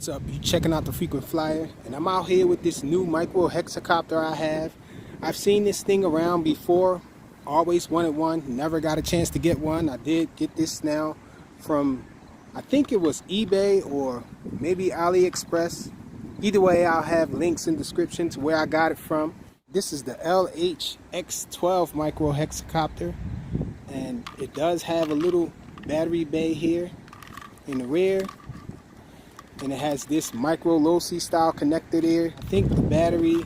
What's up? You checking out the Frequent Flyer, and I'm out here with this new micro hexacopter I have. I've seen this thing around before, always wanted one, never got a chance to get one. I did get this now from, I think it was eBay or maybe AliExpress. Either way, I'll have links in the description to where I got it from. This is the LH X12 micro hexacopter, and it does have a little battery bay here in the rear. And it has this micro low-C style connector there. I think the battery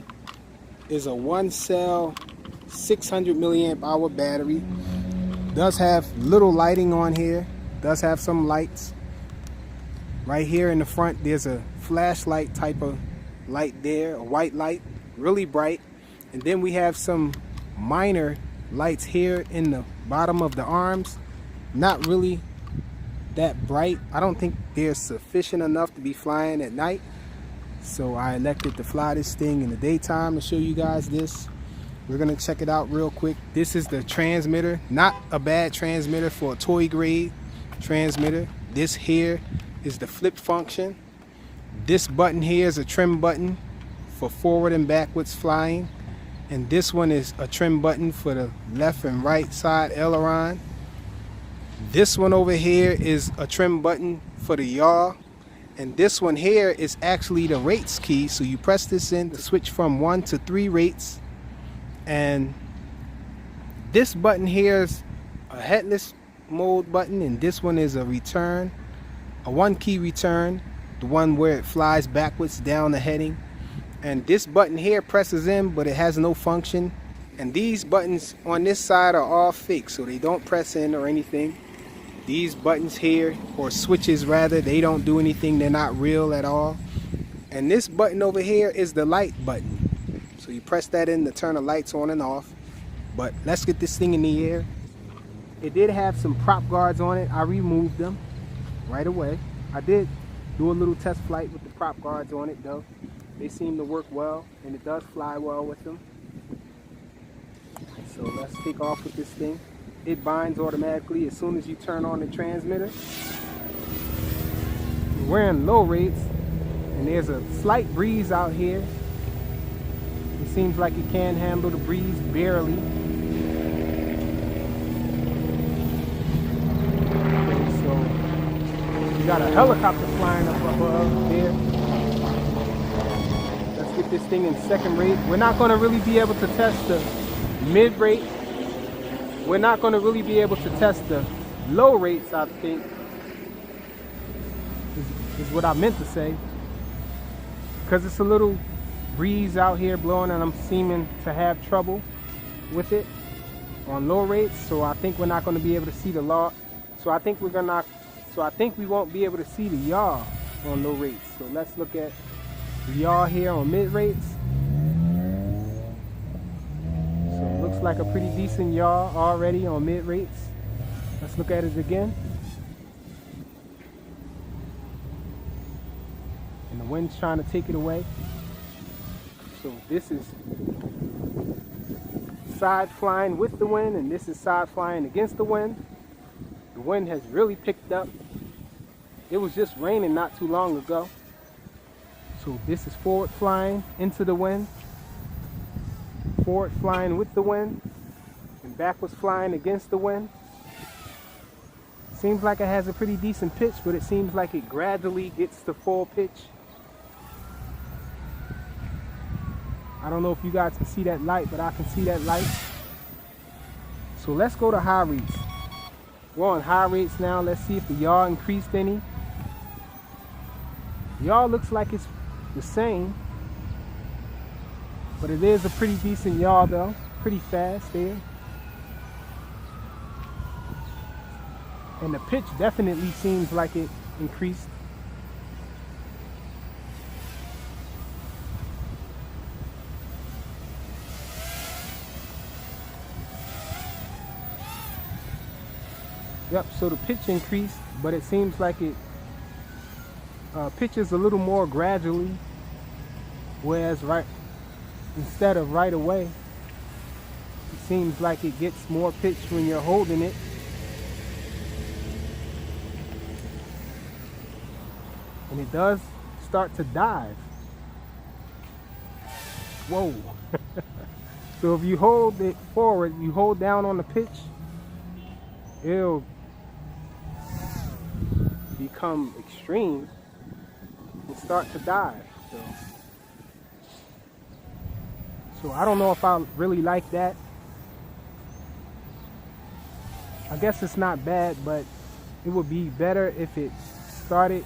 is a 1-cell 600 milliamp hour battery. Does have little lighting on here. Does have some lights. Right here in the front there's a flashlight type of light there, a white light, really bright. And then we have some minor lights here in the bottom of the arms. Not really that bright. I don't think they're sufficient enough to be flying at night, so I elected to fly this thing in the daytime to show you guys this. We're gonna check it out real quick. This is the transmitter. Not a bad transmitter for a toy grade transmitter. This here is the flip function. This button here is a trim button for forward and backwards flying, and this one is a trim button for the left and right side aileron. This one over here is a trim button for the yaw, and this one here is actually the rates key. So you press this in to switch from 1 to 3 rates, and this button here is a headless mode button, and this one is a return, a 1-key return, the one where it flies backwards down the heading. And this button here presses in, but it has no function. And these buttons on this side are all fake, so they don't press in or anything. These buttons here, or switches rather, they don't do anything. They're not real at all. And this button over here is the light button. So you press that in to turn the lights on and off. But let's get this thing in the air. It did have some prop guards on it. I removed them right away. I did do a little test flight with the prop guards on it though. They seem to work well, and it does fly well with them. So let's take off with this thing. It binds automatically as soon as you turn on the transmitter. We're in low rates, and there's a slight breeze out here. It seems like it can handle the breeze barely. Okay, so we got a helicopter flying up above there. Let's get this thing in second rate. We're not going to really be able to test the mid rate. We're not going to really be able to test the low rates, I think, is what I meant to say. Because it's a little breeze out here blowing, and I'm seeming to have trouble with it on low rates. So I think we're not going to be able to see the law. So I think we won't be able to see the yaw on low rates. So let's look at the yaw here on mid rates. Looks like a pretty decent yaw already on mid rates. Let's look at it again. And the wind's trying to take it away. So this is side flying with the wind, and this is side flying against the wind. The wind has really picked up. It was just raining not too long ago. So this is forward flying into the wind. Forward flying with the wind, and backwards flying against the wind. Seems like it has a pretty decent pitch, but it seems like it gradually gets to full pitch. I don't know if you guys can see that light, but I can see that light. So let's go to high rates. We're on high rates now. Let's see if the yaw increased any. Yaw looks like it's the same, but it is a pretty decent yaw though, pretty fast there. And the pitch definitely seems like it increased. Yep, so the pitch increased, but it seems like it pitches a little more gradually, whereas instead of right away, it seems like it gets more pitch when you're holding it. And it does start to dive. Whoa. So if you hold it forward, you hold down on the pitch, it'll become extreme and start to dive. So I don't know if I really like that. I guess it's not bad, but it would be better if it started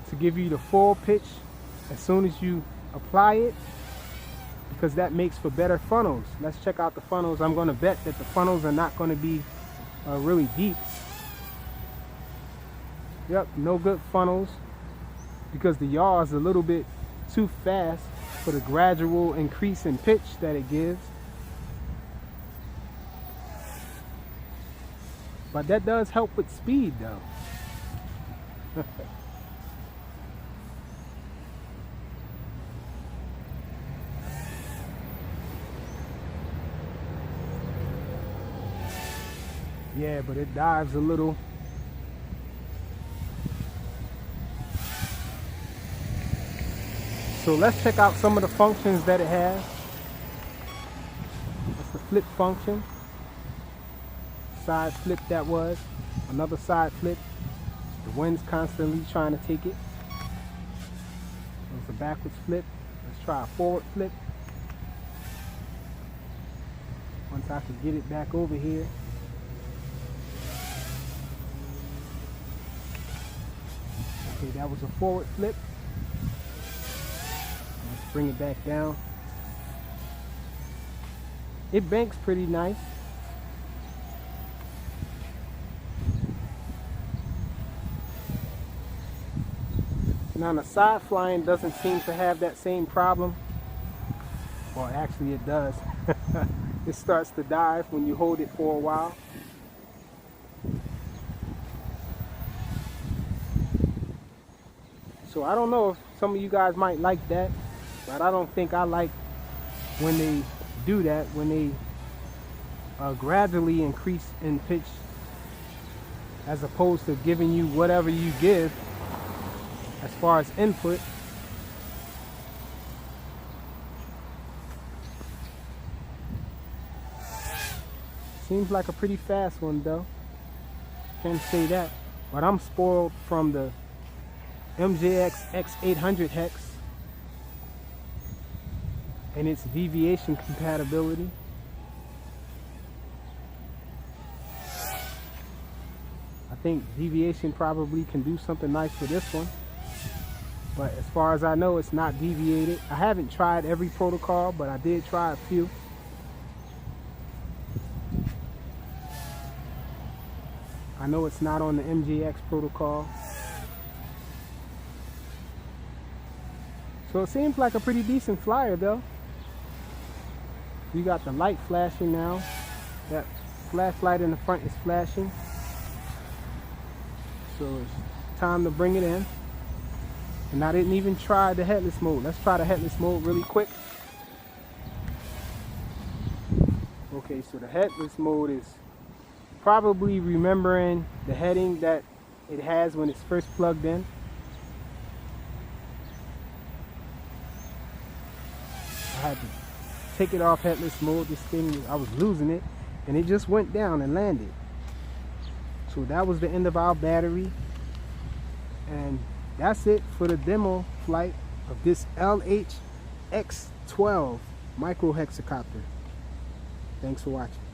to give you the full pitch as soon as you apply it, because that makes for better funnels. Let's check out the funnels. I'm going to bet that the funnels are not going to be really deep. Yep, no good funnels, because the yaw is a little bit too fast for the gradual increase in pitch that it gives. But that does help with speed though. Yeah, but it dives a little. So let's check out some of the functions that it has. That's the flip function. Side flip that was. Another side flip. The wind's constantly trying to take it. There's a backwards flip. Let's try a forward flip. Once I can get it back over here. Okay, that was a forward flip. Let's bring it back down. It banks pretty nice. Now the side flying doesn't seem to have that same problem. Well, actually it does. It starts to dive when you hold it for a while. So I don't know if some of you guys might like that, but I don't think I like when they do that, when they gradually increase in pitch as opposed to giving you whatever you give as far as input. Seems like a pretty fast one though. Can't say that. But I'm spoiled from the MJX X800 hex and its deviation compatibility. I think deviation probably can do something nice for this one. But as far as I know, it's not deviated. I haven't tried every protocol, but I did try a few. I know it's not on the MJX protocol. So it seems like a pretty decent flyer though. You got the light flashing now. That flashlight in the front is flashing. So it's time to bring it in. And I didn't even try the headless mode. Let's try the headless mode really quick. Okay, so the headless mode is probably remembering the heading that it has when it's first plugged in. I had to take it off headless mode. This thing, I was losing it, and it just went down and landed. So that was the end of our battery. And that's it for the demo flight of this LH X12 micro hexacopter. Thanks for watching.